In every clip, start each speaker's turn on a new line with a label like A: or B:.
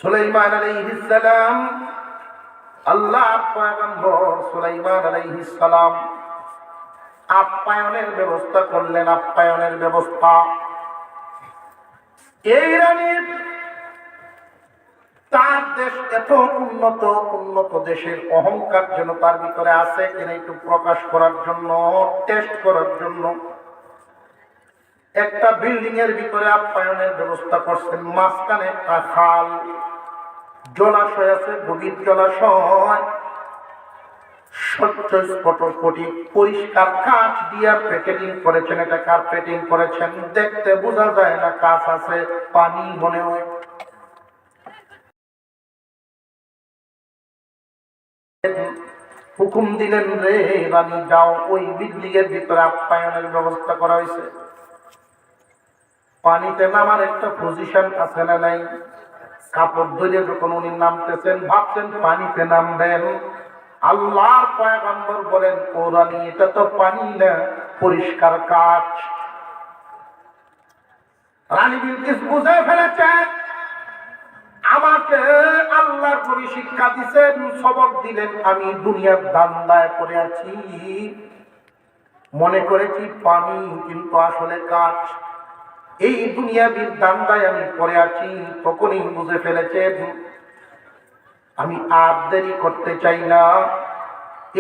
A: সুলাইমান আলাইহিস সালাম, আল্লাহর পয়গম্বর সুলাইমান আলাইহিস সালাম আপ্যায়নের ব্যবস্থা করলেন। আপ্যায়নের ব্যবস্থা এই রানীর, তার দেশ এত উন্নত দেশের অহংকার যেন তার ভিতরে আছে কিনা একটু প্রকাশ করার জন্য, টেস্ট করার জন্য একটা বিল্ডিং এর ভিতরে আপ্যায়নের ব্যবস্থা করছেন। মাঝখানে একটা খাল, জলাশয় আছে, গভীর জলাশয়, স্বচ্ছ স্ফটিক পরিষ্কার কাঁচ দিয়ে প্যাকেটিং করেছেন। এটা কার্পেটিং করেছেন, দেখতে বোঝা যায় না কাঁচ আছে, পানি মনে হয়। হুকুম দিলেন, রে রানী যাও, ওই বিল্ডিং এর ভিতরে আপ্যায়নের ব্যবস্থা করা হয়েছে। পানিতে নামার একটা পজিশন আছে না নাই? কাপড় ধরে যখন উনি নামতেছেন, ভাবছেন পানিতে নামবেন, আল্লাহর পয়গম্বর বলেন, ও রানী এটা তো পানি না, পরিষ্কার কাঁচ। রানী বিলকিস বুঝে ফেলেছেন, আমাকে আল্লাহর নবী শিক্ষা দিচ্ছেন, সবক দিলেন, আমি দুনিয়ার ধান্দায় পড়ে আছি, মনে করেছি পানি, কিন্তু আসলে কাঁচ। এই দুনিয়াবীর ধান্দায় আমি পড়ে আছি। তখনই বুঝে ফেলেছেন, আমি আর দেরি করতে চাই না।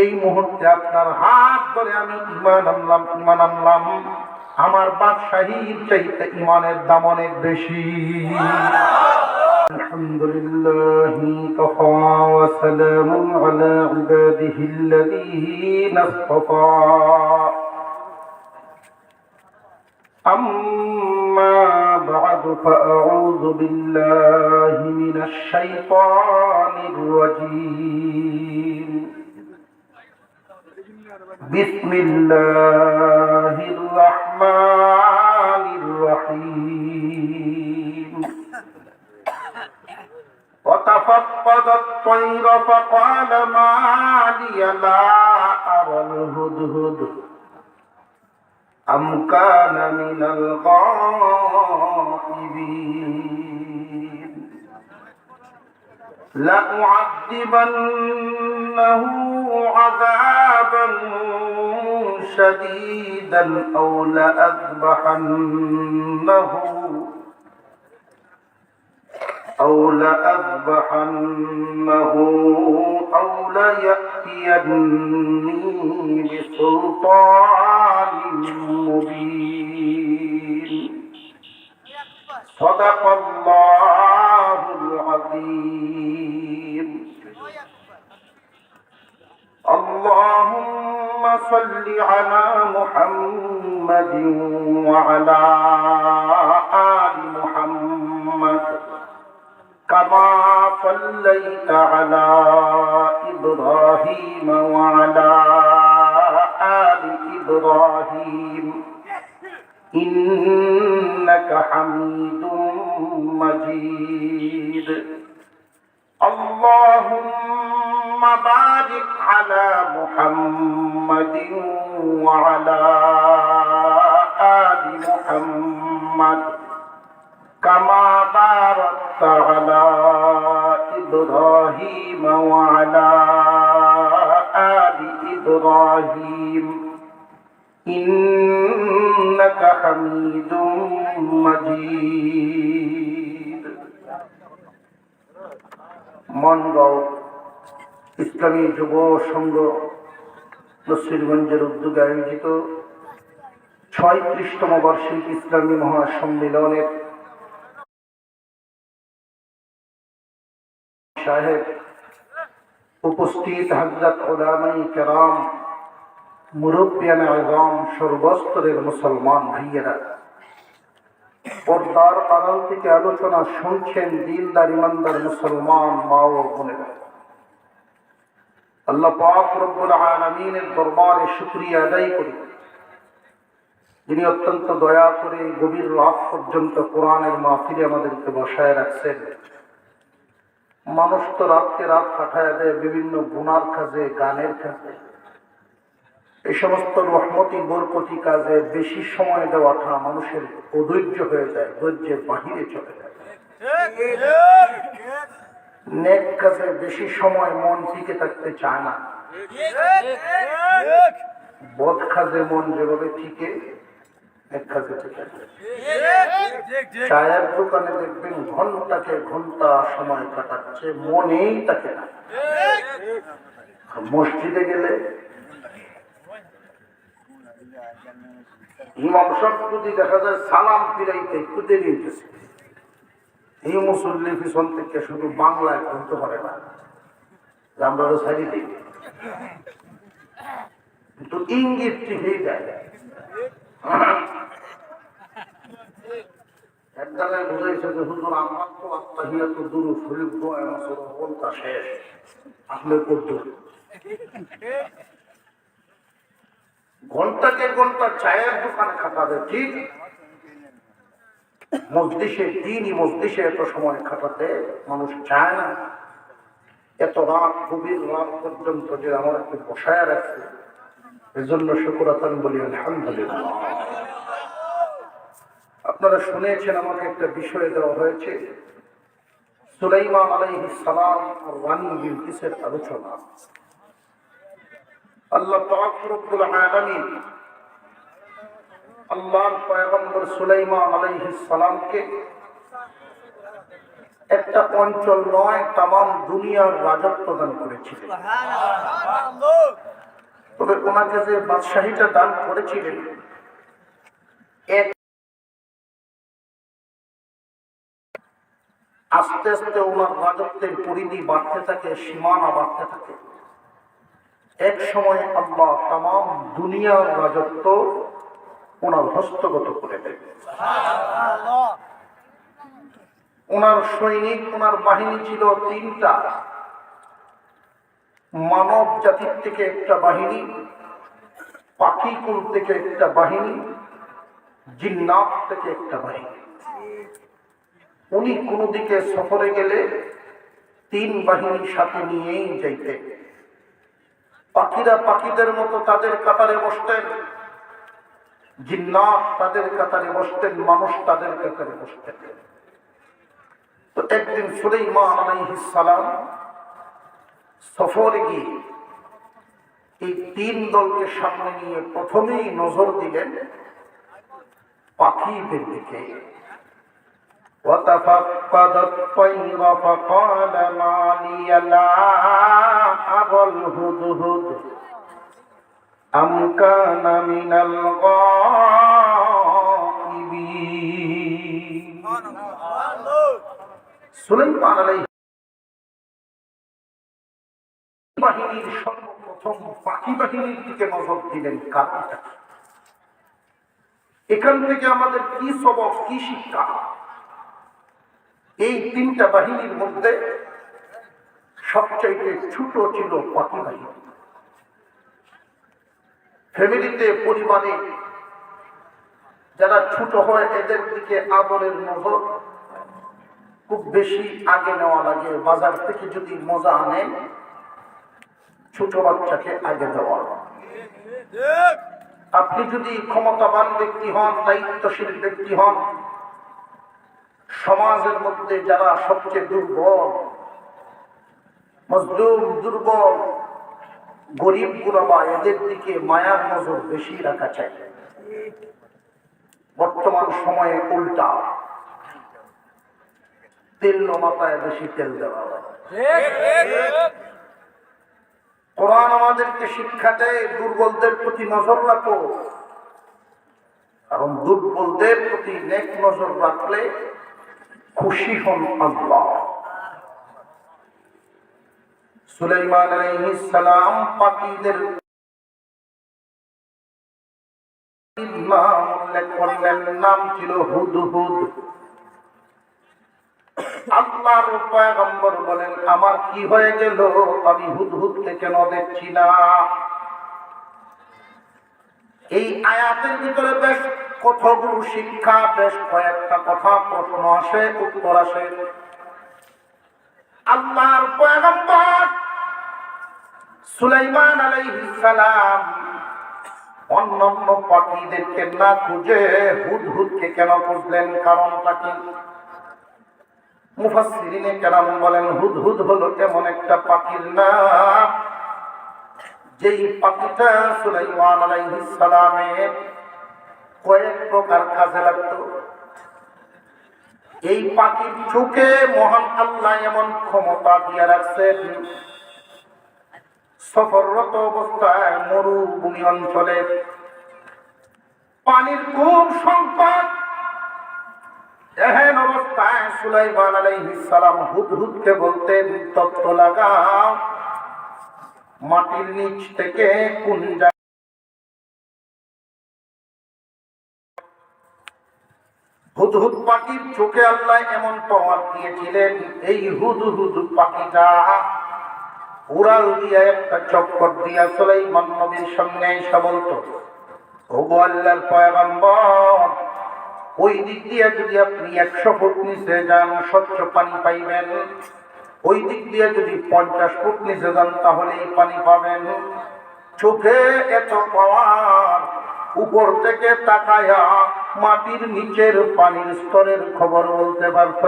A: এই মুহূর্তে আপনার হাত ধরে আমি ঈমান আনলাম। আমার বাদশাহীর চাইতে ঈমানের দাম অনেক বেশি। আলহামদুলিল্লাহি কাফা ওয়া সালামুন আলা ইবাদিহিল্লাযীনা ইসতাফা। أما بعد فأعوذ بالله من الشيطان الرجيم. بسم الله الرحمن الرحيم. وتفقد الطير فقال ما لي لا أرى الهدهد أم كان من الغائبين لأعذبنه عذابا شديدا أو لأذبحنه أو ليأتيني بسلطان مبين. صدق الله العظيم. اللهم صل على محمد وعلى آل محمد كما صليت على إبراهيم وعلى آل إبراهيم إنك حميد مجيد. اللهم بارك على محمد وعلى آل محمد كما باركت على إبراهيم وعلى آل إبراهيم إنك حميد مجيد. মনগাঁও ইসলামী যুব সংঘ নসিরগঞ্জের উদ্যোগে আয়োজিত ৩৬তম বার্ষিক ইসলামী মহাসম্মেলনের সাহেব উপস্থিত, হযরত উলামায়ে কেরাম, মুরব্বিয়ানে আযম, সর্বস্তরের মুসলমান ভাইয়েরা, পর্দার আড়াল থেকে আলোচনা শুনছেন দিলদার ইমানদার মুসলমান মা ও বোনেরা, আল্লাহ পাক রব্বুল আলামিনের দরবারে শুকরিয়া আদায় করি, যিনি অত্যন্ত দয়া করে গভীর রাত পর্যন্ত কোরআনের মাহফিলে আমাদেরকে বসায় রাখছেন। মানুষ তো রাতকে রাত কাটায় দেয় বিভিন্ন গুনার কাজে, গানের কাজে। এই সমস্ত রহমতি বরকতি কাজে বেশি সময় দেওয়াটা মানুষের অধৈর্য হয়ে যায়, ধৈর্যের বাহিরে চলে যায়। নেক কাজে বেশি সময় মন টিকে থাকতে চায় না, বদ কাজে মন যেভাবে টিকে এক কাজে টিকে। চায়ের দোকানে দেখবেন ঘন্টাকে ঘন্টা সময় কাটাচ্ছে, মনেই থাকে না। মসজিদে গেলে ইমাম সাহেব যদি দেখা যায় সালাম ফিরাইতে একটু দেরি হইতেছে, এই মুসল্লি পিছন থেকে শুধু বাংলায় বলতে পারে না, আমরা সারি দিই, কিন্তু ইঙ্গিত ঠিকই যায়। এক জায়গায় বুঝাইছে যে হুজুর আমার তো আত্মাহিয়াত দুরূদ শরীফ দোয়া মাসুরা বলতা শেষ, আপনি করতে ঘন্টাকে ঘন্টা চায়ের দোকানে খাটাবে ঠিক, মজলিসে দিনই মজলিসে এত সময় খাটাতে মানুষ চায় না। এত রাত গভীর রাত পর্যন্ত যে আমার একটু বসায় রাখছে, এজন্য শুকরাতান বলি আলহামদুলিল্লাহ। আপনারা শুনেছেন আমাকে একটা বিষয় দেওয়া হয়েছে, সুলাইমান আলাইহিস সালাম আর রানী বিলকিসের আলোচনা। আল্লাহ পাক রব্বুল আলামিন আল্লাহর পয়গম্বর সুলাইমান আলাইহিস সালামকে একটা অঞ্চল নয়, তামাম দুনিয়ার রাজত্ব দান করেছিলেন। তবে ওনাকে যে বাদশাহীটা দান করেছিলেন, আস্তে আস্তে ওনার রাজত্বের পরিধি বাড়তে থাকে, সীমানা বাড়তে থাকে। এক সময় আল্লাহ তামাম দুনিয়ার রাজত্ব ওনার হস্তগত করে দেন। ওনার সৈনিক, ওনার বাহিনী ছিল তিনটা। মানব জাতির থেকে একটা বাহিনী, পাখিকুল থেকে একটা বাহিনী, জিন্নাত থেকে একটা বাহিনী। উনি কোন দিকে সফরে গেলে তিন বাহিনীর সাথে নিয়েই যাইতেন। পাখিরা পাখিদের মতো তাদের কাতারে বসতেন, জিন্নাত তাদের কাতারে বসতেন, মানুষ তাদের কাতারে বসতেন। তো একদিন সুলাইমান আলাইহিস সালাম সফরে গিয়ে এই তিন দলকে সামনে নিয়ে প্রথমেই নজর দিলেন পাখিদের দিকে। وتفقد الطير فقال ما لي لا أرى الهدهد أم كان من الغائبين। সুলাইমান আলাইহিস বাহিনীর সর্বপ্রথম পাখি বাহিনীর দিকে নজর দিলেন। কারণটা এখান থেকে আমাদের কি সবক, কি শিক্ষা? এই তিনটা বাহিনীর মধ্যে সবচাইতে ছোট ছিল পাখি বাহিনী। ফ্যামিলিতে, পরিবারে যারা ছোট হয় এদের দিকে আদরের নজর খুব বেশি আগে নেওয়া লাগে। বাজার থেকে যদি মজা আনেন, ছোট বাচ্চাকে আগে দেওয়া। আপনি যদি ক্ষমতাবান ব্যক্তি হন, দায়িত্বশীল ব্যক্তি হন, সমাজের মধ্যে যারা সবচেয়ে দুর্বল, মজলুম, দুর্বল, গরিব গুরবা, এদের দিকে মায়ার নজর বেশি রাখা চাই। বর্তমান সময়ে উল্টা, তেল মাথায় বেশি তেল দেওয়া হয়। কোরআন আমাদেরকে শিক্ষা দেয় দুর্বলদের প্রতি নজর রাখো, কারণ দুর্বলদের প্রতি নেক নজর রাখলে খুশি হন আল্লাহ। সুলাইমান আলাইহিস সালাম পাখিদের নাম উল্লেখ করলেন, নাম ছিল হুদহুদ। আল্লাহর পয়গম্বর বলেন, আমার কি হয়ে গেল, আমি হুদহুদকে কেন দেখছি না? এই আয়াতের ভিতরে বেশ কতগুলো শিক্ষা, বেশ কয়েকটা কথা, প্রশ্ন আসে, উত্তর আসে। আল্লাহর পয়গম্বর সুলাইমান আলাইহিস সালাম অন্যান্য পাখিদেরকে না খুঁজে হুদহুদকে কেন খুঁজলেন? কারণটা কি? মুফাসসিরিনে কেরাম বলেন হুদহুদ হলো এমন একটা পাখির নাম যেই পাখিটা সুলাইমান আলাইহিস সালামের কয়েক প্রকার কাজে লাগতো। এই পাখির চোখে মহান আল্লাহ এমন ক্ষমতা দিয়ে রাখছেন, সফররত অবস্থায় মরুভূমি অঞ্চলে পানির খুব সংকট, এহেন অবস্থায় সুলাইমান আলাইহিস সালাম হুদহুদকে বলতেন, তত্ত্ব লাগাও মাটির নিচ থেকে কোন হুদহুদ পাখির চোখে আল্লাহ এমন পাওয়ার দিয়েছিলেন, এই হুদহুদ পাখিটা উড়াল দিয়ে একটা চক্কর দিয়া সুলাইমান নবীর সামনে এসে বলতো, ওগো আল্লাহর পয়গম্বর, ওই দিক দিয়ে যদি আপনি 100 ফুট নিচে যান স্বচ্ছ পানি পাইবেন, ওই দিক দিয়ে যদি 50 ফুট নিচে যান তাহলেই পানি পাবেন। চোখে এত পাওয়ার, উপর থেকে তাকায়া মাটির নিচের পানির স্তরের খবর বলতে পারত।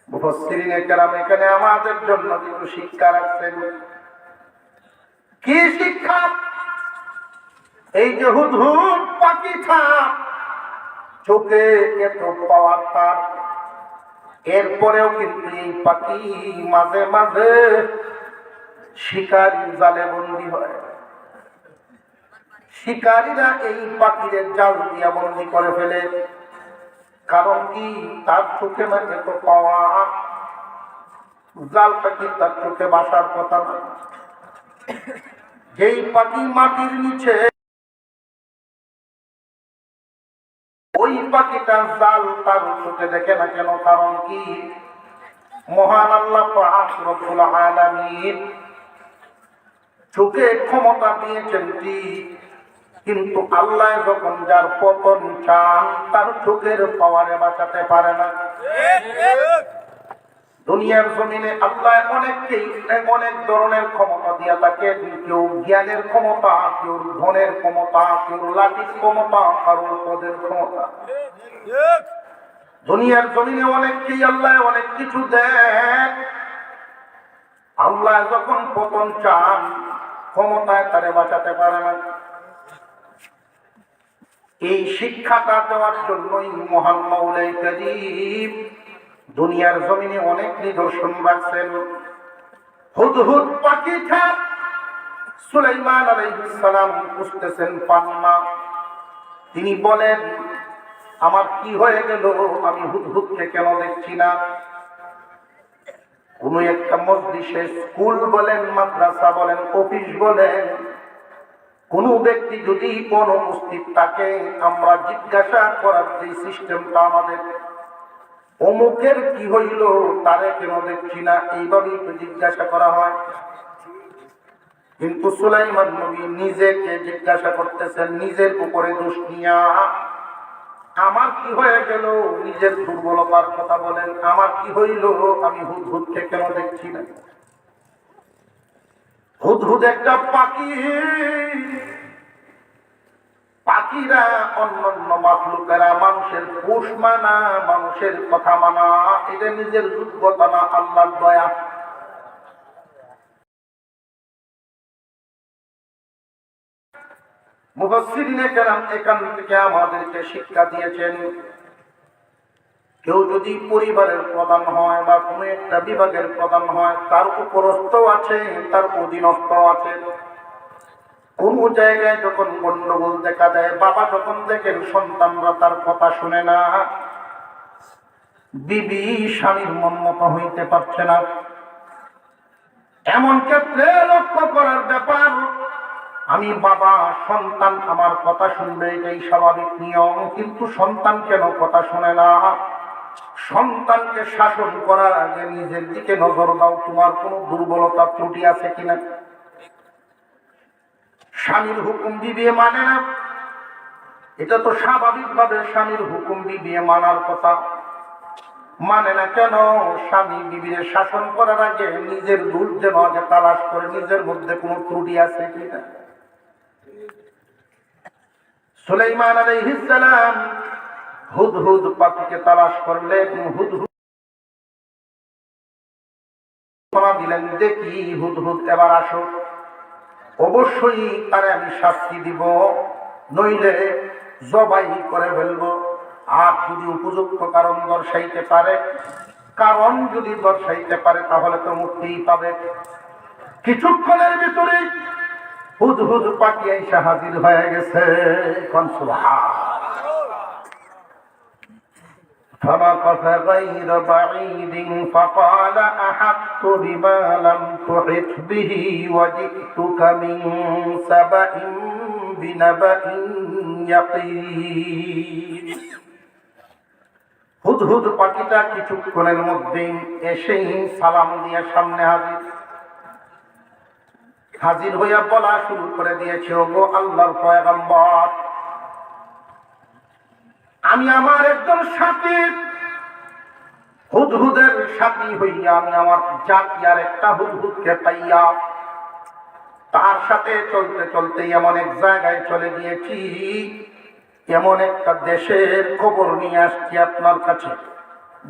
A: মুফাসসিরিনে কেরাম এখানে আমাদের জন্য কিছু শিক্ষা রাখছেন। কি শিক্ষা? এই যে হুদহুদ পাখিটা চোখে এত পাওয়ার তার, এরপরেও কিন্তু এই পাখি মাঝে মাঝে শিকারী জালে বন্দী হয়। শিকারীরা এই পাখিরে জাল দিয়া বন্দী করে ফেলে। কারণ কি? তার চোখে না এত পাওয়া, জাল পাখি তার চোখে বাসার কথা না। যেই পাখি মাটির নিচে, ওই পাখিটা জাল তার চোখে দেখে না কেন? কারণ কি? মহান আল্লাহ পাক রব্বুল আলামিন চোখে ক্ষমতা দিয়েছেন ঠিক, কিন্তু আল্লাহ যখন যার পতন চান তার চোখের পাওয়ারে বাঁচাতে পারে না। দুনিয়ার জমিনে আল্লাহ অনেককেই অনেক ধরনের ক্ষমতা দিয়া থাকে। কেউ জ্ঞানের ক্ষমতা, কেউ ধনের ক্ষমতা, কেউ লাঠির ক্ষমতা, কারোর পদের ক্ষমতা। দুনিয়ার জমিনে অনেককেই আল্লাহ অনেক কিছু দেন। আল্লাহ যখন পতন চান ক্ষমতায় তারে বাঁচাতে পারে না। এই শিক্ষাটা দেওয়ার জন্যই মহান মাওলাই কারীম দুনিয়ার জমিনে অনেক নিদর্শন রাখছেন। হুদহুদ পাখিটা সুলাইমান আলাইহিস সালাম বুঝতেছেন পান না। তিনি বলেন, আমার কি হয়ে গেল? আমি হুদহুদকে কেন দেখছি না? কোন একটা মজলিসে, স্কুল বলেন, মাদ্রাসা বলেন, অফিস বলেন, কোন ব্যক্তি যদি অনুপস্থিত থাকে, আমরা জিজ্ঞাসা করার যে সিস্টেমটা আমাদের, অমুকের কি হইল, তারে কেন দেখছি না, এইভাবেই তো জিজ্ঞাসা করা হয়। কিন্তু সুলাইমান নবী নিজেকে জিজ্ঞাসা করতেছেন, নিজের উপরে দোষ নিয়া, আমার কি হয়ে গেল? নিজের দুর্বলতার কথা বলেন, আমার কি হইল? আমি হুদহুদকে কেন দেখছি না? হুদহুদ একটা পাখি। পাখিরা অন্যান্য মাখলুকেরা মানুষের পোষ মানা, মানুষের কথা মানা, এটা নিজের যোগ্যতা না, আল্লাহর দয়া। মুফাসসিরিনে কেরাম এখান থেকে আমাদেরকে শিক্ষা দিয়েছেন, কেউ যদি পরিবারের প্রধান হয় বা কোনো একটা বিভাগের প্রধান হয়, তার উপরস্থ আছে, তার অধীনস্থ আছে। কোন জায়গায় যখন গন্ডগোল দেখা দেয়, বাবা যখন দেখেন সন্তানরা তার কথা শুনে না, বিবি স্বামীর মন মতো হইতে পারছে না, এমন ক্ষেত্রে লক্ষ্য করার ব্যাপার। আমি বাবা, সন্তান আমার কথা শুনবে, এটাই স্বাভাবিক নিয়ম, কিন্তু সন্তান কেন কথা শুনে না? সন্তানকে শাসন করার আগে নিজের দিকে নজর দাও, তোমার কোনো দুর্বলতা ত্রুটি আছে কিনা। স্বামীর হুকুম বিবি মানে না, এটা তো স্বাভাবিকভাবে স্বামীর হুকুম বিবি মানার কথা, মানে না কেন? স্বামী বিবির শাসন করার আগে নিজের ভুল যেন আগে তালাশ করে, নিজের মধ্যে কোনো ত্রুটি আছে কিনা। সুলাইমান আলাইহিস সালাম হুদহুদ পাখিকে তালাশ করলেন। হুদহুদ দিলেন, দেখি হুদহুদ এবার আসো, অবশ্যই তারে আমি শাস্তি দিব, নইলে জবাই করে ফেলবো। আর যদি উপযুক্ত কারণ দর্শাইতে পারে, তাহলে তো মুক্তিই পাবে। কিছুক্ষণের ভিতরে হুদহুদ পাখি এসে হাজির হয়ে গেছে। فمكث غير بعيد فقال أحطت بما لم تحط به وجئتك من سبأ بنبأ يقين। হুদহুদ পাখিটা কিছুক্ষণের মধ্যেই এসেই সালাম দিয়ে সামনে হাজির হইয়া বলা শুরু করে দিয়েছে, ওগো আল্লাহর পয়গম্বর, আমি আমার একজন সাথী হুদহুদের সাথী হইয়া আমি আমার জাতিয়ার একটা হুদহুদকে পাইয়া তার সাথে চলতে চলতে এমন এক জায়গায় চলে গিয়েছি, এমন একটা দেশের খবর নিয়ে আসছি আপনার কাছে,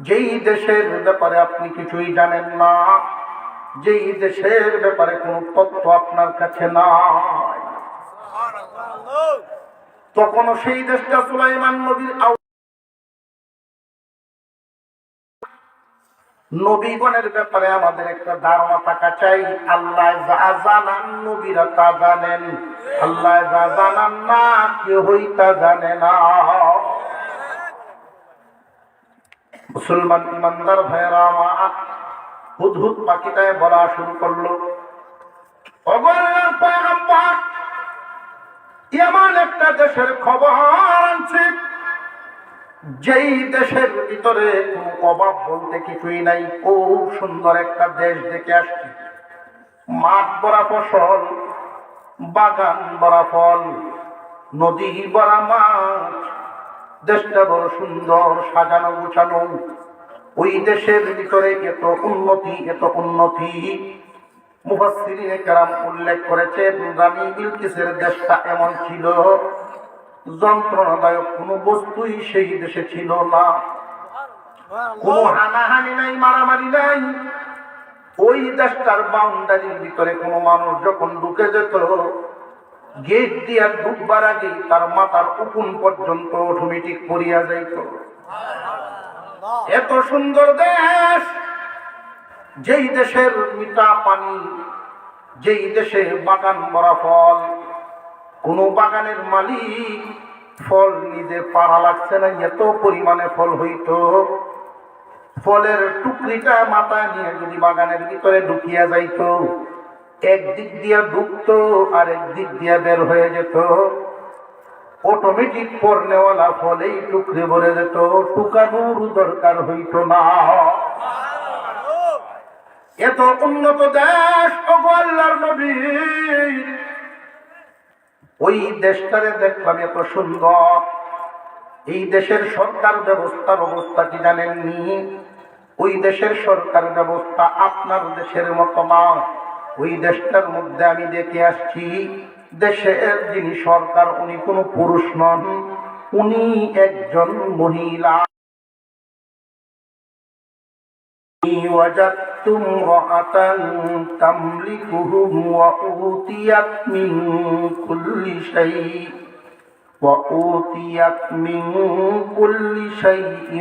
A: যেই দেশের ব্যাপারে আপনি কিছুই জানেন না, যেই দেশের ব্যাপারে কোনো তথ্য আপনার কাছে নাই। তখনও সেই দেশটা সুলাইমান নবীর নবীগণের ব্যাপারে আমাদের একটা ধারণা থাকা চাই। আল্লাহ যা জানান নবীরা তা জানেন, আল্লাহ যা জানান না কেউই তা জানে না। মুসলমান ইমানদার ভাইয়েরা আমার, হুদহুদ পাখিটায় বলা শুরু করলো, ওগো আল্লাহর পয়গম্বর, এমন একটা দেশের খবর আনছি, যেই দেশের ভিতরে কোনো অভাব বলতে কিছুই নাই, খুব সুন্দর একটা দেশ দেখে আসছি, মাঠ ভরা ফসল, বাগান ভরা ফল, নদী ভরা মাছ, দেশটা বড় সুন্দর সাজানো গুছানো। ওই দেশের ভিতরে এত উন্নতি মুফাসসিরিনে কেরাম উল্লেখ করেছেন, রানী বিলকিসের দেশটা এমন ছিল, যন্ত্রণাদায়ক কোন বস্তুই সেই দেশে ছিল না, কোন হানাহানি নাই, মারামারি নাই। ওই দেশটার বাউন্ডারির ভিতরে কোন মানুষ যখন ঢুকে যেত, গেট দিয়া ঢুকবার আগে তার মাথার উকুন পর্যন্ত অটোমেটিক পড়িয়া যাইত। এত সুন্দর দেশ, যেই দেশের মিঠা পানি, যেই দেশে বাগান ভরা ফল, কোন বাগানের মালিক ফল নিজে পারা লাগছে না, এত পরিমাণে ফল হইত, ফলের টুকরিটা মাথায় নিয়ে যদি বাগানের ভিতরে ঢুকিয়া যাইত, একদিক দিয়া ঢুকতো আর একদিক দিয়া বের হয়ে যেত, অটোমেটিক পড়নেওয়ালা ফলেই টুকরে ভরে যেত, টুকানোর দরকার হইত না। এত উন্নত দেশ, ওগো আল্লাহর নবী, ওই দেশটারে দেখলাম এত সুন্দর। এই দেশের সরকার ব্যবস্থার অবস্থা কি জানেননি? ওই দেশের সরকার ব্যবস্থা আপনার দেশের মতো না। ওই দেশটার মধ্যে আমি দেখে আসছি, দেশের যিনি সরকার উনি কোনো পুরুষ নন, উনি একজন মহিলা। وجدت امرأة تملكهم وأوتيت من كل شيء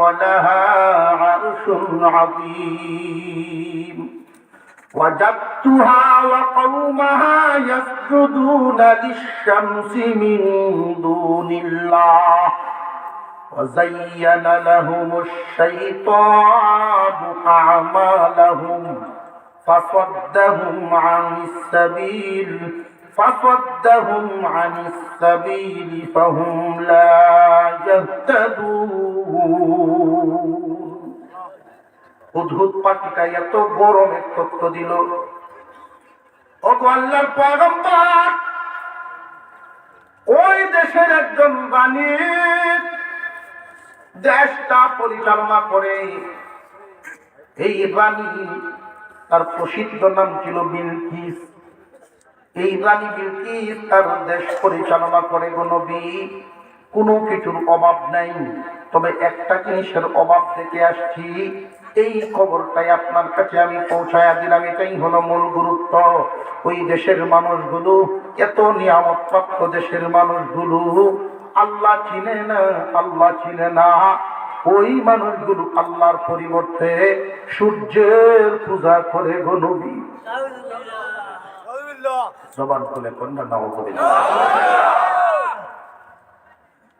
A: ولها عرش عظيم وجدتها وقومها يسجدون للشمس من دون الله وزين لهم الشيطان أعمالهم فصدهم عن السبيل فهم لا يهتدون। হুদহুদ পাখিটা এত গরমের তথ্য দিল, ওগো আল্লাহর পয়গম্বর, ওই দেশের একজন রানী দেশটা পরিচালনা করে। এই রানী, তার প্রসিদ্ধ নাম ছিল বিলকিস। এই রানী বিলকিস তার দেশ পরিচালনা করে গো নবী। কোনো কিছুর অভাব নাই, তবে একটা জিনিসের অভাব দেখে আসছি, এই খবরটাই আপনার কাছে আমি পৌঁছায়া দিলাম। এটাই হলো মূল গুরুত্ব। ওই দেশের মানুষগুলো, এত নিয়ামত প্রাপ্ত দেশের মানুষগুলো আল্লাহ চিনে না, আল্লাহ চিনে না। ওই মানুষগুলো আল্লাহর পরিবর্তে সূর্যের পূজা করে গো নবী। জবান খুলে কন্যা নাউযুবিল্লাহ।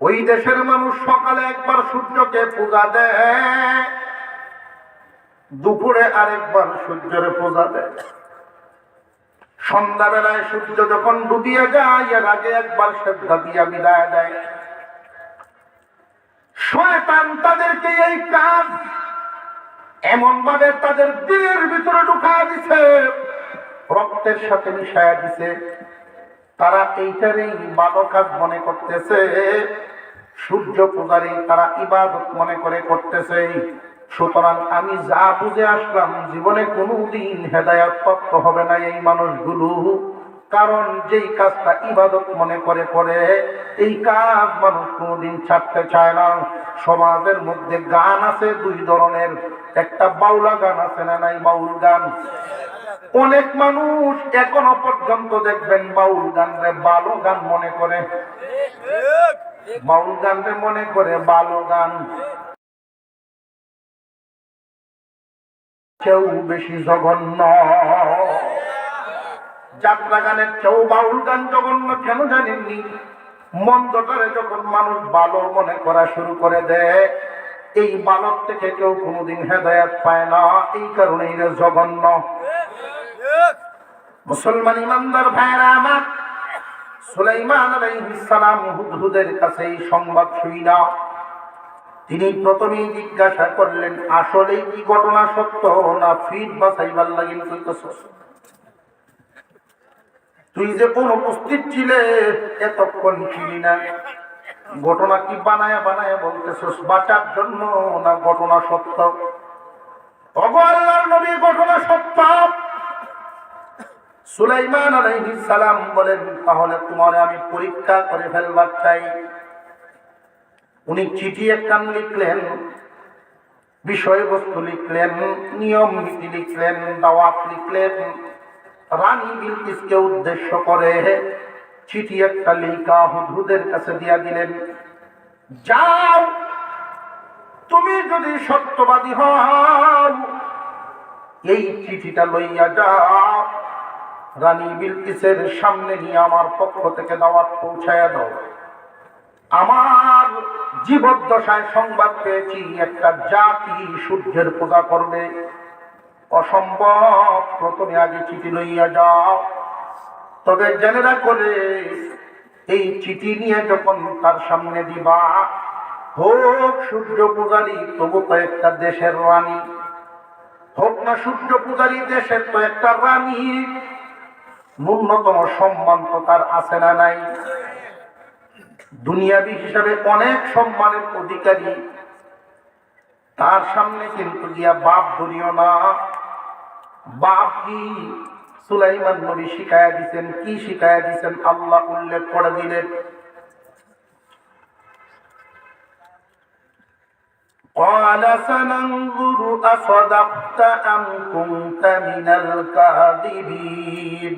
A: ওই দেশের মানুষ সকালে একবার সূর্যকে পূজা দেয়, দুপুরে আরেকবার সূর্যের পূজা দেয়, সন্ধ্যাবেলায় সূর্য যখন ডুবিয়ে যায় এর আগে একবার সেজদা দিয়া বিদায় দেয়। শয়তান তাদেরকে এই কাজ এমন ভাবে তাদের দিলের ভিতরে ঢুকায় দিছে, রক্তের সাথে মিশায়া দিছে, তারা এইটারই ভালো কাজ মনে করতেছে, সূর্য পূজারী তারা ইবাদত মনে করে করতেছে। সুতরাং আমি যা বুঝে আসলাম, জীবনে কোনোদিন হেদায়েত প্রাপ্ত হবে না এই মানুষগুলো। কারণ যেই কাজটা ইবাদত মনে করে করে, এই কাজ মানুষ কোনোদিন ছাড়তে চায় না। সমাজের মধ্যে গান আছে দুই ধরনের, একটা বাউলা গান আছে না নাই, বাউল গান। অনেক মানুষ এখনো পর্যন্ত দেখবেন বাউল গান রে ভালো গান মনে করে, বাউল গান রে মনে করে ভালো গান। কেউ বেশি জঘন্য, যাত্রা গানের কেউ বাউল গান জঘন্য কেন জানেননি? মন্দটারে যখন মানুষ ভালো মনে করা শুরু করে দেয়, এই বালক থেকে কেউ কোনোদিন হেদায়েত পায় না, এই কারণে এরা জঘন্য। মুসলমান ইমানদার ভাইরা আমার, সুলাইমান আলাইহিস সালাম হুদহুদের কাছে এই সংবাদ শুইনা তিনি প্রথমেই জিজ্ঞাসা করলেন, আসলে কি ঘটনা সত্য না ফিট বাছাইবার লাগিন কইতেছস? তুই যে কোন উপস্থিত ছিলে এতক্ষণ ছিলি না, ঘটনা কি বানায়া বানায়া বলতেছস বাঁচার জন্য না ঘটনা সত্য? ওগো আল্লাহর নবী, ঘটনা সত্য। সুলাইমান আলাইহিস সালাম বলেন, তাহলে তোমারে আমি পরীক্ষা করে ফেলবার চাই। উনি চিঠি একখান লিখলেন, বিষয়বস্তু লিখলেন, নিয়ম নীতি লিখলেন, দাওয়াত লিখলেন। রানী বিলকিসকে উদ্দেশ্য করে চিঠি একটা লিখা হুদহুদের কাছে দিয়া দিলেন, যাও, তুমি যদি সত্যবাদী হও এই চিঠিটা লইয়া যাও, রানী বিলকিসের সামনে নিয়ে আমার পক্ষ থেকে দাওয়াত পৌঁছায়া দাও। আমার জীবদ্দশায় সংবাদ পেয়েছি একটা জাতি সূর্যের পূজা করবে, অসম্ভব। প্রথমে আগে চিঠি লইয়া যাও, তবে জেনেরা করে এই চিঠি নিয়ে যখন তার সামনে দিবা, হোক সূর্য পূজারী তবু তো একটা দেশের রানী, হোক না সূর্য পূজারী দেশের তো একটা রানী, ন্যূনতম সম্মান তো তার আছে না নাই? দুনিয়াবি হিসাবে অনেক সম্মানের অধিকারী, তার সামনে কিন্তু গিয়া বাপ ধরিও না। বাপ কি সুলাইমান নবী শিখায়া দিচ্ছেন, কি শিখায়া দিচ্ছেন আল্লাহ উল্লেখ করে দিলেন। قال سننظر أصدقت أم كنت من الكاذبين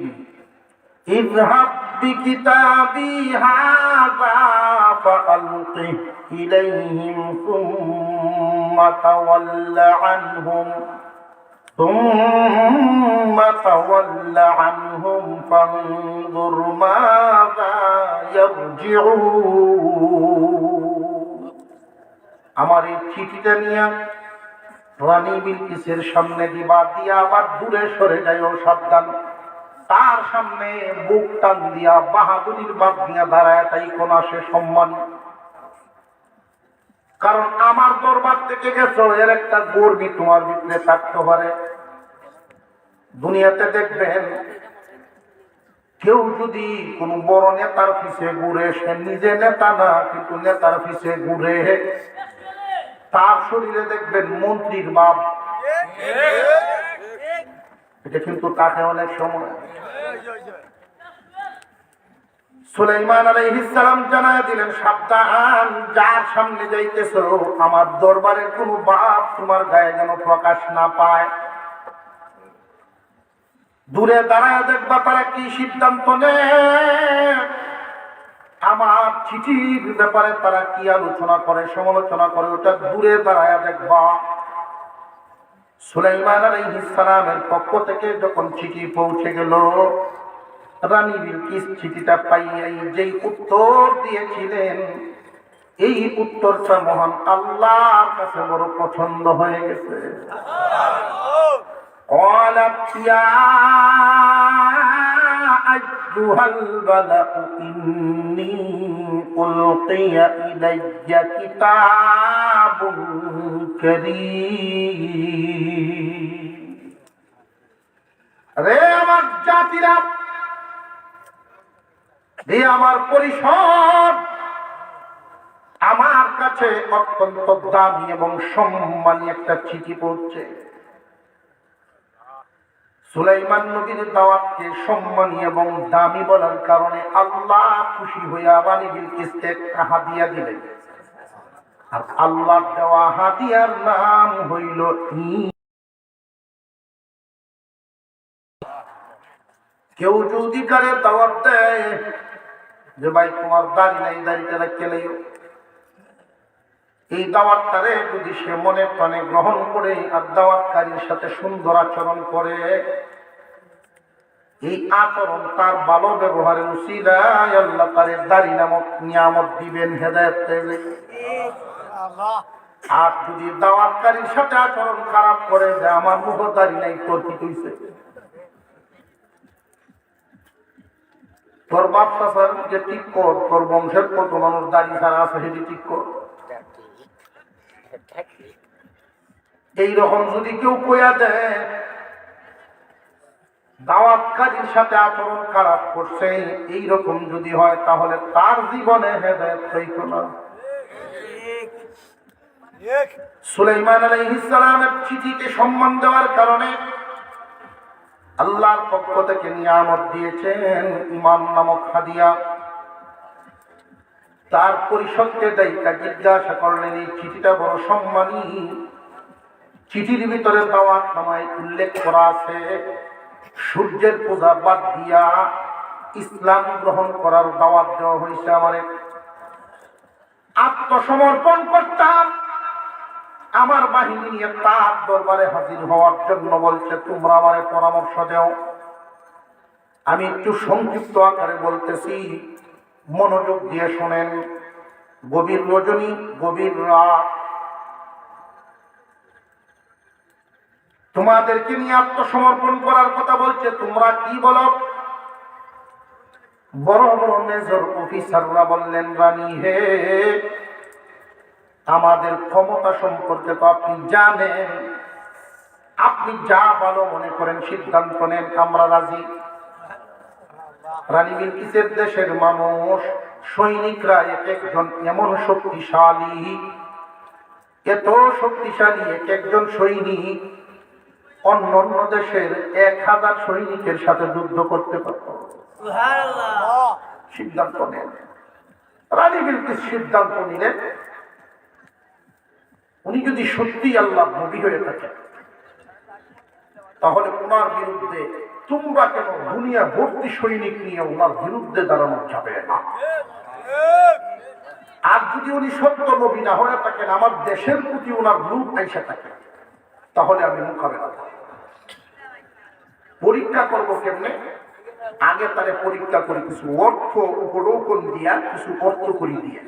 A: اذهب بكتابي هذا فألقه إليهم ثم تول عنهم فانظر ماذا يرجعون। আমার এই চিঠিটা নিয়ে রানী বিলকিসের সামনে দিবা, দিয়া আবার দূরে সরে যাইও, সাবধান। তার সামনে বুক টান দিয়া বাহাদুরির বাপ দিয়া দাঁড়ায়, তাই কোন আসে সম্মান। কারণ আমার দরবার থেকে গেছো, এর একটা গর্বী তোমার ভিতরে থাকতে পারে। দুনিয়াতে দেখবেন কেউ যদি কোন বড় নেতার পিছে ঘুরে, সে নিজে নেতা না কিন্তু নেতার পিছে ঘুরে, তার শরীরে দেখবেন মন্ত্রীর বাপ। এটা কিন্তু তাকে অনেক সময় সুলাইমান আলাইহিস সালাম জানায় দিলেন, সাবধান, যার সামনে যাইতেছো আমার দরবারের কোন বাপ তোমার গায়ে যেন প্রকাশ না পায়। দূরে দাঁড়ায় দেখবা তারা কি সিদ্ধান্ত নেয়, আমার চিঠির ব্যাপারে তারা কি আলোচনা করে, সমালোচনা করে, ওটা দূরে দাঁড়ায় দেখবা। সুলাইমান আলাইহিস সালামের পক্ষ থেকে যখন চিঠি পৌঁছে গেল, রানী বিলকিস চিঠিটা পাইয়াই যেই উত্তর দিয়েছিলেন, এই উত্তরটা মহান আল্লাহর কাছে বড় পছন্দ হয়ে গেছে। قالت يا أيها الملأ إني ألقي إلي كتاب كريم। রে আমার জাতিরা, রে আমার পরিষদ, আমার কাছে অত্যন্ত দামি এবং সম্মানী একটা চিঠি পড়ছে। সুলাইমান নবীর দাওয়াতকে সম্মানী এবং দামি বলার কারণে আল্লাহ খুশি হইয়া রানী বিলকিসকে একটা হাদিয়া দিলেন। আর আল্লাহ দেওয়া হাদিয়ার নাম হইল কেউ যদি কারে দাওয়াত দেয় যে ভাই তোমার দাড়ি নাই, দাড়িটা রাখতে লাইও, এই দাওয়াতটারে যদি সে মনে প্রাণে গ্রহণ করে আর দাওয়াতকারীর সাথে সুন্দর আচরণ করে, এই আচরণ তার ভালো ব্যবহারের উসিলায় আল্লাহ তার দাড়ি নামক নিয়ামত দিবেন, হেদায়েত দেবেন। আর যদি দাওয়াতকারীর সাথে আচরণ খারাপ করে, যে আমার মুখ দাড়ি নাই, তোর কি কইছে, তোর বাপ চাচার যে ঠিক কর, তোর বংশের কত মানুষ দাড়ি ছাড়া আছে সেটি ঠিক কর, এইরকম যদি কেউ কইয়া দেয়, দাওয়াতকারীর সাথে আচরণ খারাপ করছে, এইরকম যদি হয়, তাহলে তার জীবনে হেদায়েত হইতো না। সুলাইমান আলাইহিস সালামের চিঠিকে সম্মান দেওয়ার কারণে আল্লাহর পক্ষ থেকে নিয়ামত দিয়েছেন ঈমান নামক হাদিয়া। তার পরিষদকে দায়িত্ব জিজ্ঞাসা করলেন, এই চিঠিটা বড় সম্মানী, চিঠির ভিতরে দাওয়াত নামায় উল্লেখ করা আছে সূর্যের পূজা বাদ দিয়া ইসলাম গ্রহণ করার দাওয়াত দেওয়া হয়েছে। আমারে আত্মসমর্পণ করতাম, আমার বাহিনী নিয়ে তার দরবারে হাজির হওয়ার জন্য বলছে, তোমরা আমারে পরামর্শ দাও। আমি একটু সংক্ষিপ্ত আকারে বলতেছি, মনোযোগ দিয়ে শোনেন। গভীর রজনী, গভীর রাত, তোমাদেরকে নিয়ে আত্মসমর্পণ করার কথা বলছে, তোমরা কি বলো? বড় বড় মেজর অফিসাররা বললেন, রানী হে, আমাদের ক্ষমতা সম্পর্কে তো আপনি জানেন, আপনি যা ভালো মনে করেন সিদ্ধান্ত নেন, আমরা রাজি। রানী বিলকিসের দেশের মানুষ, সৈনিকরা এক একজন এমন শক্তিশালী, এত শক্তিশালী এক একজন সৈনিক অন্য অন্য দেশের 1000 সৈনিকের সাথে যুদ্ধ করতে পারত। সিদ্ধান্ত নেন। রানী বিলকিস সিদ্ধান্ত নিলেন, উনি যদি সত্যি আল্লাহ নবী হয়ে থাকেন, তাহলে ওনার বিরুদ্ধে তোমরা কেন দুনিয়া ভর্তি সৈনিক নিয়ে ওনার বিরুদ্ধে দাঁড়ানো যাবে না। আর যদি উনি সত্য নবী না হয়ে থাকেন, আমার দেশের প্রতি ওনার লোভ আইসা থাকে, তাহলে আমি মোকাবেলা করব। পরীক্ষা করবো কেমনে? আগে তারে পরীক্ষা করে কিছু অর্থ উপরোপণ দিয়া, কিছু অর্থ করি দিয়ে,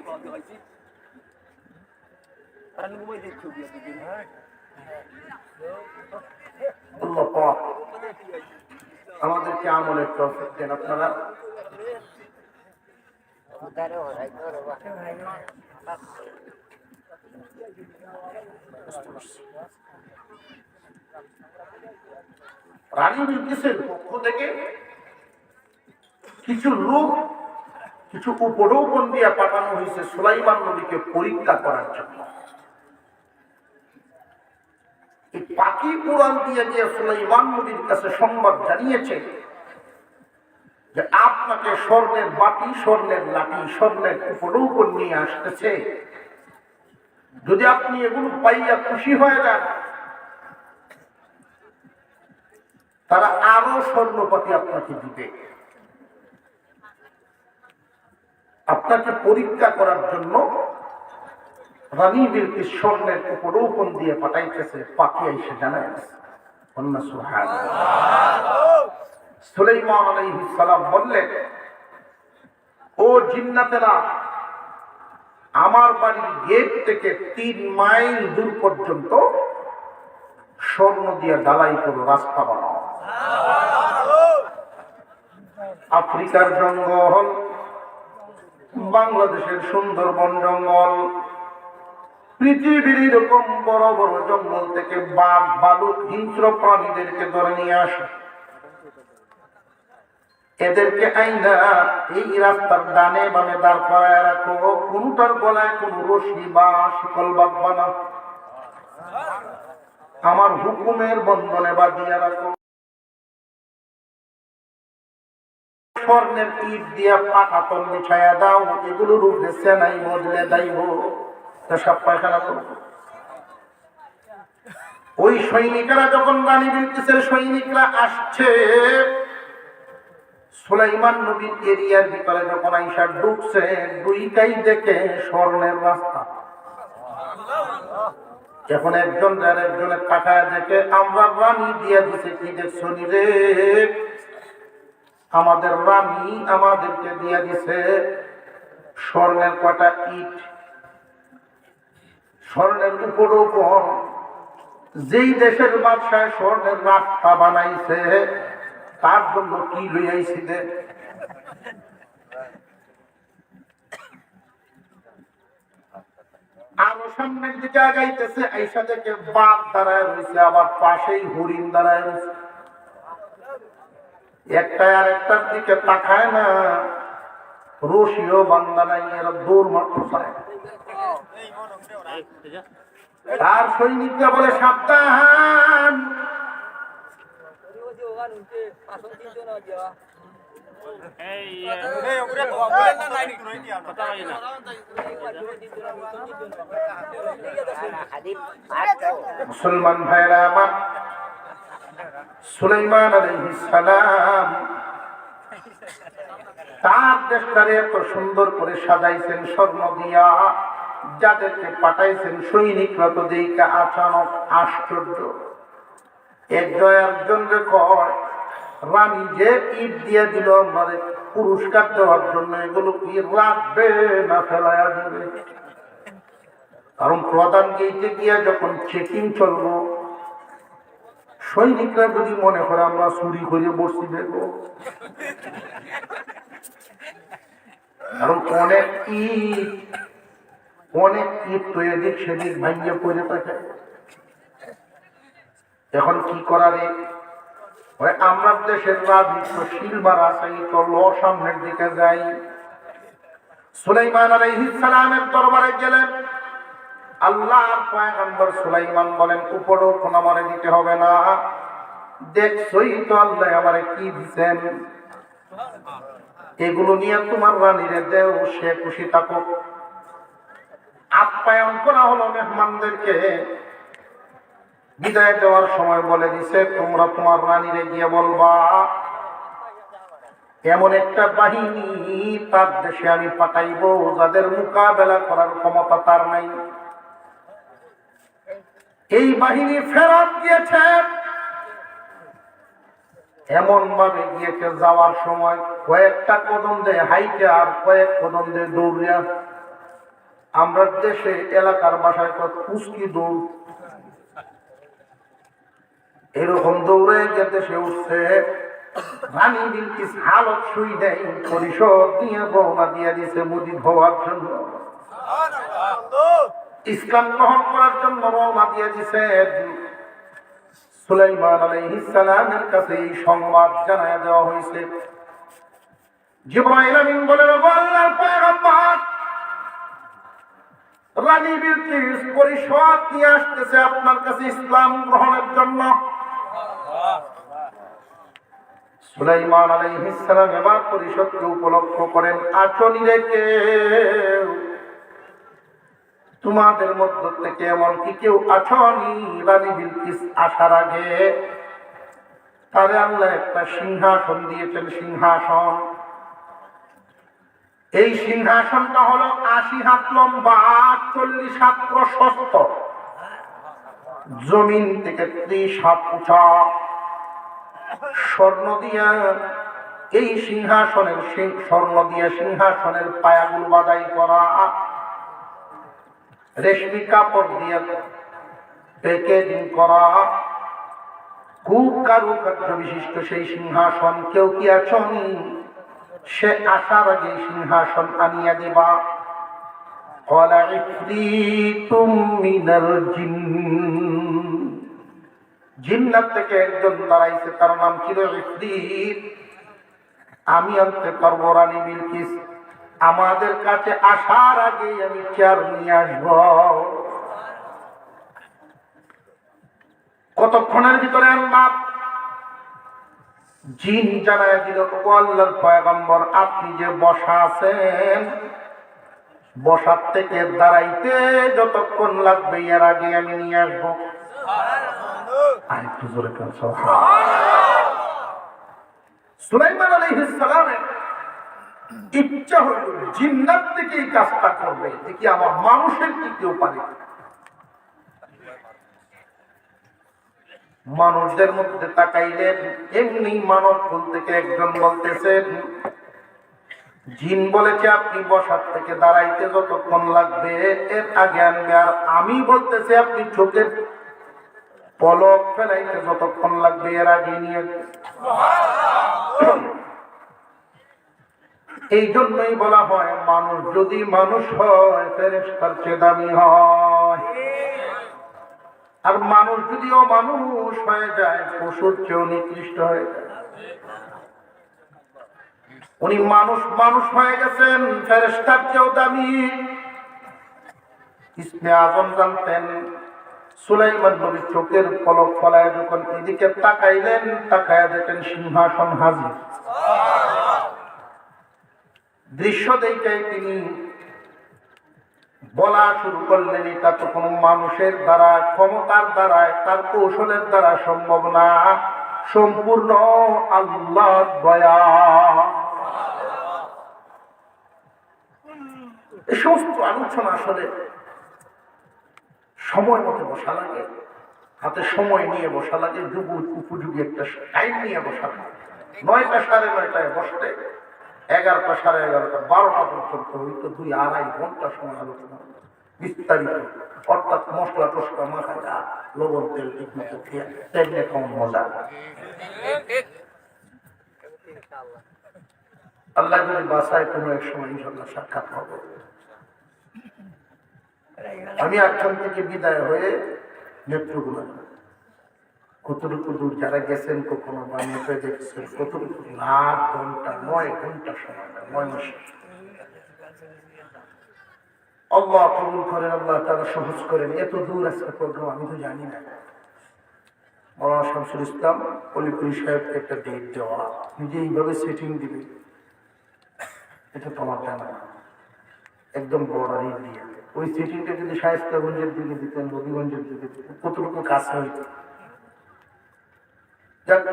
A: আমাদেরকে আমলের তৌফিক দেন। আপনারা রানী বিলকিসের পক্ষ থেকে কিছু লোক, কিছু উপরোপণ দিয়ে পাঠানো হয়েছে সুলাইমান নবীকে পরীক্ষা করার জন্য। এই পাখি কোরআন দিয়ে দিয়ে সুলাইমান নবীর কাছে সংবাদ জানিয়েছে যে আপনাকে স্বর্ণের বাটি, স্বর্ণের লাঠি, স্বর্ণের উপর নিয়ে আসতেছে, যদি আপনি এগুলো পাইয়া খুশি হয়ে যান, তারা আরো স্বর্ণপাতি আপনাকে দিবে। আপনাকে পরীক্ষা করার জন্য রানী বিলকিস স্বর্ণের উপর দিয়ে পাঠাইতেছে, পাখি এসে জানায় সুলাইমান আলাইহিস সালাম বললেন, ও জিন্নাতেরা, আমার বাড়ির গেট থেকে 3 মাইল দূর পর্যন্ত স্বর্ণ দিয়ে ডালাই করে রাস্তা বানাও। আফ্রিকার জঙ্গল, বাংলাদেশের সুন্দরবন জঙ্গল, পৃথিবীর এরকম বড় বড় জঙ্গল থেকে বাঘ, ভালুক, হিংস্র প্রাণীদেরকে ধরে নিয়ে আসে, এদেরকে আইনা এই রাস্তার ডানে বামে দাঁড় করায় রাখো, কোনটার গলায় কোন রশি বা শিকল বাঁধবা না, আমার হুকুমের বন্ধনে বাঁধিয়া রাখো। স্বর্ণের ইট দিয়া পাকাতন বিছায়া দাও, এগুলোর উপরে সেনাই বদলে দাইব, সব পায়খানা করবো। ওই সৈনিকেরা যখন রানী বিলকিসের সৈনিকরা আসছে, সুলাইমান নবীর এরিয়ার ভিতরে যখন আইসা ঢুকছে, দুইটাই দেখে স্বর্ণের রাস্তা। এখন একজন যার একজনের তাকায় দেখে, আমরা রানী দিয়া দিছে, কি দেখছো রে, আমাদের রানী আমাদেরকে দিয়া দিছে স্বর্ণের কটা ইট। স্বর্ণের উপর যেই দেশের বাদশাহ স্বর্ণের রাস্তা বানাইছে, তার জন্য কি লইয়াইছি দে। আরো সামনের দিকে আগাইতেছে, আইসা থেকে বাঘ দাঁড়ায় রয়েছে, আবার পাশেই হরিণ দাঁড়ায় রয়েছে, একটা আর একটার দিকে তাকায় না, রশিও বান্দা নাই, এরা দৌড় মারতে চায়। তার সৈনিকরা বলে, সাবধান, মুসলমান ভাইরা আমার, সুলাইমান আলাইহিস সালাম তার দেশটারে এত সুন্দর করে সাজাইছেন স্বর্ণ দিয়া, যাদেরকে পাঠাইছেন সৈনিকরা তো দেখে আচানক আশ্চর্য। একজনকে কয়, রানী যে ইট দিয়ে দিল আমাদের পুরস্কার দেওয়ার জন্য, এগুলো কি রাখবে না ফেলাইয়া দিবে? কারণ প্রধান গেইটে গিয়া যখন চেকিং চলবো, সৈনিকরা যদি মনে করে আমরা চুরি করে বসছি দেখবো, কারণ অনেক ইট তো এদিক সেদিক ভাঙিয়ে পড়ে থাকে। এখন কি করা রে? আমরা দেশের রাজনীতি শিলবার আছে, তো ল সামনের দিকে যাই। সুলাইমান আলাইহিস সালামের দরবারে গেলেন, আল্লাহর পয়গম্বর সুলাইমান বলেন, উপরও কোন আমারে দিতে হবে না, দেখছই তো আল্লাহ আমারে কি দিচ্ছেন, এগুলো নিয়ে তোমার রানীরে দেও, সে খুশি থাকুক। আপ্যায়ন করা হলো মেহমানদেরকে। বিদায় দেওয়ার সময় বলে দিছে, তোমরা তোমার রানীরে গিয়ে বলবা, এমন একটা বাহিনী তার দেশে আমি পাঠাইব, যাদের মোকাবেলা করার ক্ষমতা তার নাই। এই বাহিনী ফেরত গিয়েছে, এমন ভাবে গিয়েছে, যাওয়ার সময় কয়েকটা কদম দেয় হাইটে আর কয়েক কদম দেয় দৌড়িয়া। আমরা দেশে এলাকার বাসায় কুস্কি দৌড়, এরকম দৌড়ে গেতে সে উঠছে। রানী বিলকিস হালত শুই দেয়, পরিষদ দিয়ে গহনা দিয়ে দিছে মুদি হওয়ার জন্য, ইসলাম গ্রহণ করার জন্য রওনা দিয়ে দিছে। সুলাইমান আলাইহিস সালামের কাছে এই সংবাদ জানায় দেওয়া হয়েছে। জিবরাইল আমিন বলেন, ওগো আল্লাহর পয়গম্বর, রানী বিলকিস পরিষদ নিয়ে আসতেছে আপনার কাছে ইসলাম গ্রহণের জন্য। সুলাইমান আলাইহিস সালাম এবার পরিষদকে উপলক্ষ করেন, আচনি রেখে তোমাদের মধ্য থেকে এমন কি কেউ আছনি রানী বিলকিস আসার আগে তারে আল্লাহ একটা সিংহাসন দিয়েছেন, সিংহাসন। এই সিংহাসনটা হলো 80 হাত লম্বা, 40 হাত প্রশস্ত, জমিন থেকে 30 হাত উঁচা, স্বর্ণ দিয়া এই সিংহাসনের স্বর্ণ দিয়ে সিংহাসনের পায়াগুলো বাদাই করা, রেশমি কাপড় দিয়ে প্যাকেজিং করা, খুব কারুকার্য বিশিষ্ট সেই সিংহাসন। কেউ কি আছেন সে আসার আগে সিংহাসন আনিয়া দিবা? ক্বালা ইফরিতুম মিনাল জিন্ন, জিন্নাত থেকে একজন দাঁড়াইছে, তার নাম ছিল ইফরিত। আমি আনতে পারবো রানী বিলকিস, আমাদের কাছে আসার আগে আমি চেয়ার নিয়ে আসবো। কতক্ষণের ভিতরে আল্লাহ জিন জানায় দিল, ও আল্লাহর পয়গম্বর, আপনি যে বসা আছেন, বসার থেকে দাঁড়াইতে যতক্ষণ লাগবে এর আগে আমি নিয়ে আসবো। আরেকটু জোরে কান সুবহানাল্লাহ। সুলাইমান আলাইহিস সালামের ইচ্ছা হইল জিন্নাত থেকে এই কাজটা করবে, দেখি আমার মানুষের কি কেউ পারে। মানুষদের মধ্যে তাকাইলেন, এমনি মানব কুল থেকে একজন বলতেছেন, জিন বলেছে আপনি বসার থেকে দাঁড়াইতে যতক্ষণ লাগবে এর আগে আনবে, আর আমি বলতেছি আপনি চোখের পলক ফেলাইতে যতক্ষণ লাগবে এর আগে নিয়ে। এই জন্যই বলা হয় মানুষ যদি মানুষ হয় ফেরেশতার চেয়ে দামি হয়, আর মানুষ যদি অমানুষ হয়ে যায় পশুর চেয়েও নিকৃষ্ট হয়ে যায়। উনি মানুষ হয়ে গেছেন, ফেরেশতার চেয়েও দামি। ইসমে আজম জানতেন। সুলাইমান নবী চোখের পলক ফলায় যখন এদিকে তাকাইলেন, তাকায়া দেখেন সিংহাসন হাজির। দৃশ্য দেখে তিনি বলা শুরু করলেন, এটা তো কোনো মানুষের দ্বারা, ক্ষমতার দ্বারা, তার কৌশলের দ্বারা সম্ভব না, সম্পূর্ণ আল্লাহর দয়া। এই সমস্ত আলোচনা আসলে সময় মতো বসা লাগে, হাতে সময় নিয়ে বসা লাগে, উপযোগী একটা টাইম নিয়ে বসা লাগে। 9টা 9:30টায় বসতে 11টা 11:30টা 12টা পর্যন্ত হইতো 2-2.5 ঘন্টা সময় আলোচনা বিস্তারিত, অর্থাৎ মশলা টসলা মাখা, লবণ তেল ঠিক খেয়ে তেমনি কেমন মজা। আল্লাহ যদি বাসায় কোনো এক সময় ইনশাল্লাহ সাক্ষাৎ হবে। আমি আজকাল থেকে বিদায় হয়ে নেত্রকোনা, কতটুকু দূর যারা গেছেন কখনো বা নেপে দেখছেন, কতটুকু রাত ঘন্টা 9 ঘন্টা সময়, 9 মাস। আল্লাহ কবুল করেন, আল্লাহ তারা সহজ করেন। এত দূর আজকে প্রোগ্রাম আমি তো জানি না। মাওলানা শামসুল ইসলাম অলিপুরি সাহেবকে একটা ডেট দেওয়া, নিজে এইভাবে সেটিং দিবে, এটা তোমার জানা না। একদম বর্ডারই দিয়ে ওই সেটিংটা যদি শায়েস্তাগঞ্জের দিকে দিতেন, রবিগঞ্জের দিকে দিতেন, কতটুকু কাছে হইত। যাক,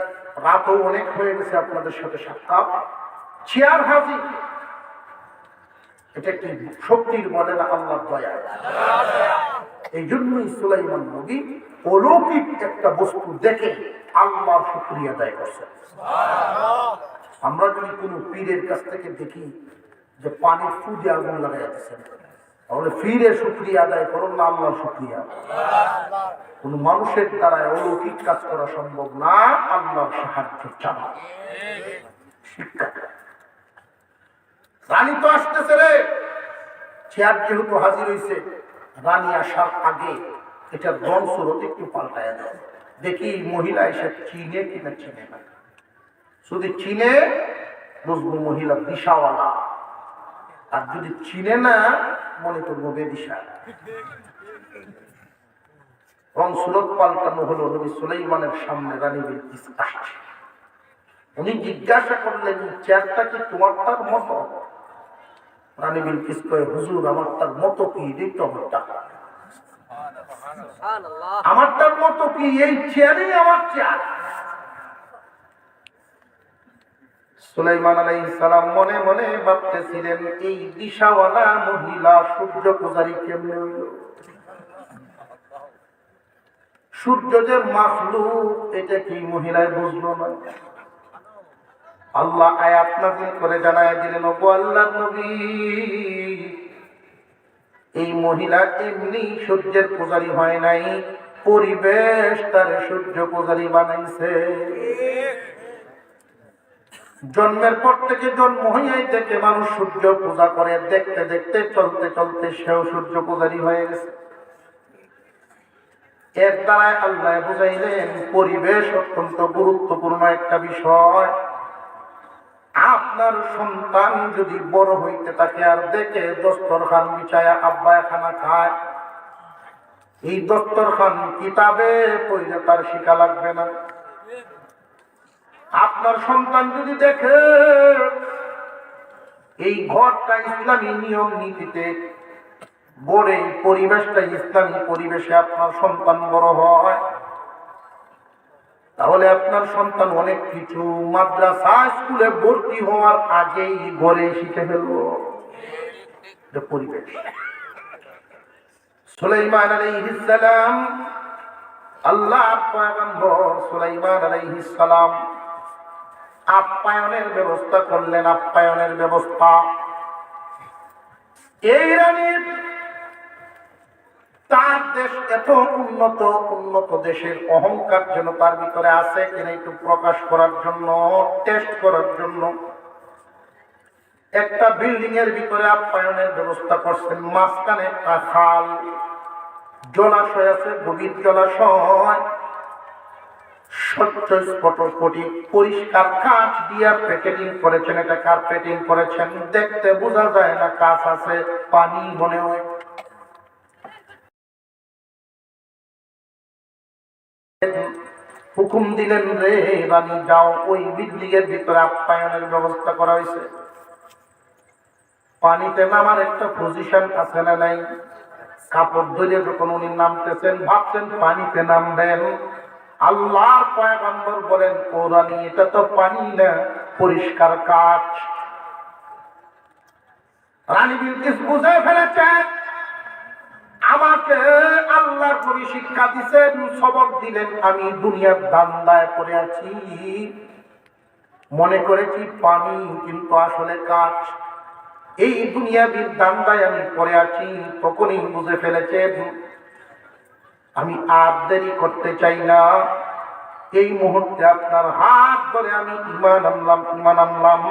A: রাতও অনেক হয়ে গেছে আপনাদের সাথে সাক্ষাৎ। চেয়ার হাজির, এটা কি শক্তির বলে না আল্লাহর দয়া। এই জন্যই সুলাইমান নবী অলৌকিক একটা বস্তু দেখে আল্লাহর শুকরিয়া আদায় করছেন। আমরা যদি কোনো পীরের কাছ থেকে দেখি যে পানির ফুটে আগুন লাগাই দিচ্ছেন, তাহলে পীরের শুকরিয়া আদায় করুন না আল্লাহর শুকরিয়া। কোন মানুষের দ্বারা অলৌকিক কাজ করা সম্ভব না, আল্লাহর সাহায্য চাওয়া। শিক্ষা, রানী তো আসতেছে রে, চেয়ার যেহেতু হাজির হয়েছে, রানী আসার আগে এটা রংসুরত একটু পাল্টায় দেয়, দেখি মহিলা এসে চিনে কিনা চিনে না। যদি চিনে বুঝবো মহিলা দিশাওয়ালা, আর যদি চিনে না মনে করবো বেদিশা। রংসুরত পাল্টানো হলো, নবী সুলাইমানের সামনে রানী বিলকিস আসছে। উনি জিজ্ঞাসা করলেন, চেয়ারটা কি তোমারটার মতো? রানী বিলকিস কয়, হুজুর আমারটার মতো কি? এই তো আমারটার মতো কি? এই চেয়ারই আমার চেয়ার। সুলাইমান আলাইহিস সালাম মনে মনে ভাবতেছিলেন, এই দিশাওয়ালা মহিলা সূর্য পূজারী কেমনে হইল? সূর্য যে মাখলুক, এটা কি মহিলায় বুঝলো না? আল্লাহ আয়াত নাযিল করে জানায় দিলেন, ওগো আল্লাহর নবী, এই মহিলা এমনি সূর্যের পূজারী হয় নাই, পরিবেশ তার সূর্য পূজারী বানাইছে। জন্মের পর থেকে জন্ম হইয়াই দেখে মানুষ সূর্য পূজা করে, দেখতে দেখতে চলতে চলতে সেও সূর্য পূজারী হয়ে গেছে। এর দ্বারাই আল্লাহ বুঝাইলেন, পরিবেশ অত্যন্ত গুরুত্বপূর্ণ একটা বিষয়। আপনার সন্তান যদি বড় হইতে থাকে আর দেখে দস্তরখান বিছায়া আব্বা খানা খায়, এই দস্তরখান কিতাবে পড়লে তার শিক্ষা লাগবে না। আপনার সন্তান যদি দেখে এই ঘরটা ইসলামী নিয়ম নীতিতে গড়ে, পরিবেশটা ইসলামী পরিবেশে আপনার সন্তান বড় হয়, তাহলে আপনার সন্তান অনেক কিছু মাদ্রাসা স্কুলে ভর্তি হওয়ার আগেই ঘরে শিখে ফেলবো পরিবেশ। সুলাইমান আলাইহিস সালাম, আল্লাহর পয়গম্বর সুলাইমান আলাইহিস সালাম আপ্যায়নের ব্যবস্থা করলেন। আপ্যায়নের ব্যবস্থা, এই রানীর তার দেশ এত উন্নত, উন্নত দেশের অহংকার যেন তার ভিতরে আছে কিনা একটু প্রকাশ করার জন্য, টেস্ট করার জন্য একটা বিল্ডিং এর ভিতরে আপ্যায়নের ব্যবস্থা করছেন। মাঝখানে একটা খাল, জলাশয় আছে, গভীর জলাশয়, স্বচ্ছ স্ফটিক পরিষ্কার কাঁচ দিয়ে প্যাকেটিং করেছেন। এটা কার্পেটিং করেছেন, দেখতে বোঝা যায় না কাঁচ আছে, পানি মনে হয়। হুকুম দিলেন, রে রানী যাও, ওই বিল্ডিং এর ভিতরে আপ্যায়নের ব্যবস্থা করা হয়েছে। পানিতে নামার একটা পজিশন আছে না নাই? কাপড় ধরে যখন উনি নামতেছেন, ভাবছেন পানিতে নামবেন, আল্লাহর পয়গম্বর বলেন, ও রানী এটা তো পানি না, পরিষ্কার কাঁচ। রানী বিলকিস বুঝে ফেলেছেন, আমাকে আল্লাহর নবী শিক্ষা দিছেন, সবক দিলেন, আমি দুনিয়ার ধান্দায় পড়ে আছি, মনে করেছি পানি, কিন্তু আসলে কাঁচ। এই দুনিয়াবীর ধান্দায় আমি পড়ে আছি। তখনই বুঝে ফেলেছেন, আমি আর দেরি করতে চাই না। এই মুহূর্তে আপনার হাত ধরে আমি ঈমান আনলাম, ঈমান আনলাম।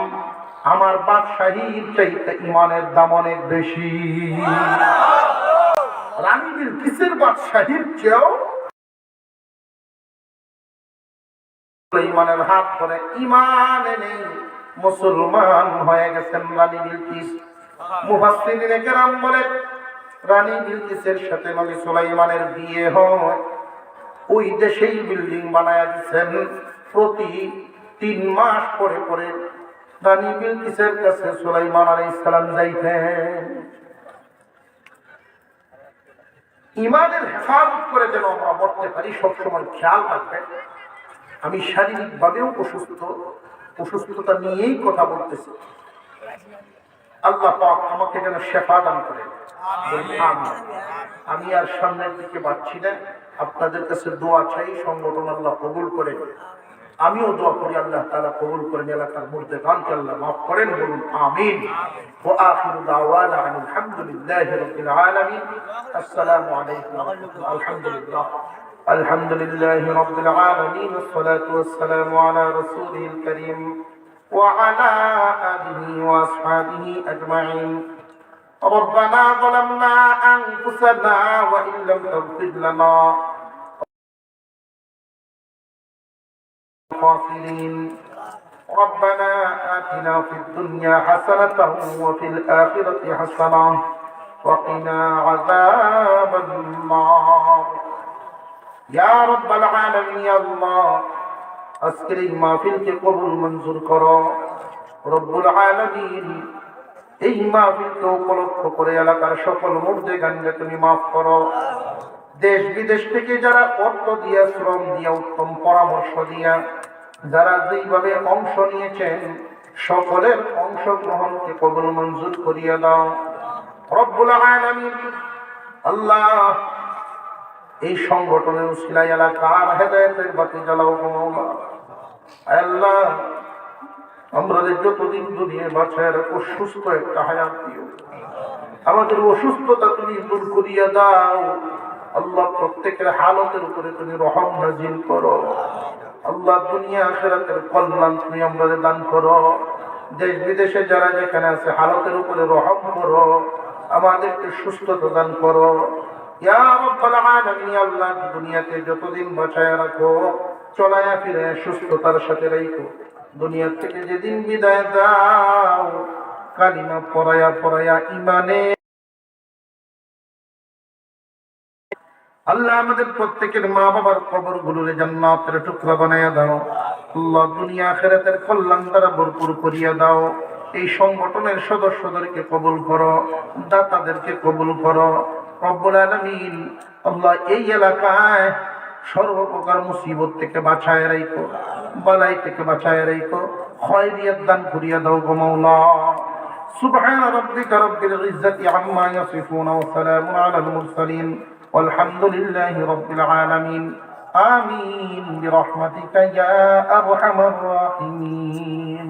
A: আমার বাদশাহীর চাইতে ঈমানের দাম অনেক বেশি। রানী বিলকিসের বাদশাহীর চেয়েও ঈমানের হাত ধরে ঈমান এনে মুসলমান হয়ে গেছেন রানী বিলকিস। মুফাসসিরিনে কেরাম বলেন, রানী বিলকিসের সাথে নবী সুলাইমানের বিয়ে হয়, ওই দেশেই বিল্ডিং বানায়া দিচ্ছেন। প্রতি 3 মাস পরে পরে রানী বিলকিসের কাছে সুলাইমান আলাইহিস সালাম যাইতেন। ঈমানের হেফাজত করে যেন আমরা মরতে পারি, সবসময় খেয়াল রাখবেন। আমি শারীরিকভাবেও অসুস্থতা নিয়েই কথা বলতেছি। আল্লাহ পাক আমাকে যেন শেফা দান করেন। আমি আর সামনের দিকে বাড়ছি না, আপনাদের কাছে দোয়া চাই, সংগঠন আল্লাহ কবুল করেন। আমিও দোয়া করি আল্লাহ তাআলা কবুল করেন, এলাকার মুরদেগানকে আল্লাহ মাফ করেন, বলুন আমিন। ওয়া আখিরু দাওয়ানা আলহামদুলিল্লাহি রাব্বিল আলামিন। আসসালামু আলাইকুম ওয়া রাহমাতুল্লাহি। আলহামদুলিল্লাহ, আলহামদুলিল্লাহি রাব্বিল আলামিন, ওয়াসসালাতু ওয়াসসালামু আলা রাসূলিল কারীম ওয়া আলা আলিহি ওয়া আসহাবিহি আজমাইন। ربنا ظلمنا أنفسنا وإن لم تغفر لنا خاسرين. ربنا آتنا في الدنيا حسنة وفي الآخرة حسنة وقنا عذاب النار. يا رب العالمين يا الله, আজকের এই মাহফিলকে কবুল মঞ্জুর করো রব্বুল আলামিন। এই মাহফিলকে উপলক্ষ করে এলাকার সকল মুর্দে গানকে তুমি মাফ করো। দেশ বিদেশ থেকে যারা অর্থ দিয়া, শ্রম দিয়া, উত্তম পরামর্শ দিয়া যারা যেইভাবে অংশ নিয়েছেন, সকলের অংশগ্রহণকে কবুল মঞ্জুর করিয়া দাও রব্বুল আলামিন। আল্লাহ, এই সংগঠনের উসিলায় এলাকার হেদায়েতের বাতি জ্বালাও গো মাওলা। আল্লাহ, আমাদের যতদিন দুনিয়ায় বাঁচায় রাখো, সুস্থ একটা হায়াত দিও। আমাদের অসুস্থতা তুমি দূর করিয়া দাও আল্লাহ। প্রত্যেকের হালতের উপরে তুমি রহম নাজিল করো আল্লাহ। দুনিয়া আখিরাতের কল্যাণ তুমি আমাদের দান করো। দেশ বিদেশে যারা যেখানে আছে হালতের উপরে রহম করো, আমাদেরকে সুস্থতা দান করো ইয়া রাব্বাল আলামিন। আল্লাহ, দুনিয়াতে যতদিন বাঁচায় রাখো, চলায়া ফিরে সুস্থতার সাথে রাখো। দুনিয়া থেকে যেদিন বিদায় দাও, কালিমা পড়ায়া পড়ায়া ইমানে আল্লাহ, আমাদের প্রত্যেকের মা বাবার কবর গুলোরে জান্নাতের টুকরা বানায়া দাও আল্লাহ। দুনিয়া আখিরাতের কল্যাণ দ্বারা ভরপুর করিয়া দাও। এই সংগঠনের সদস্যদেরকে কবুল করো, দাতাদেরকে কবুল করো রব্বুল আলামিন। আল্লাহ, এই এলাকায় সর্বপ্রকার মুসিবত থেকে বাঁচায় রাখো, বালাই থেকে বাঁচায় রাখো, খয়রিয়াত দান করিয়া দাও গো মাওলা। সুবহান রাব্বিকা রাব্বিল ইজ্জাতি আম্মা ইয়াসিফুন ওয়া সালামুন আলাল মুরসালিন ওয়ালহামদুলিল্লাহি রাব্বিল আলামিন। আমিন বিরহমাতিকা ইয়া আরহামার রাহিমিন।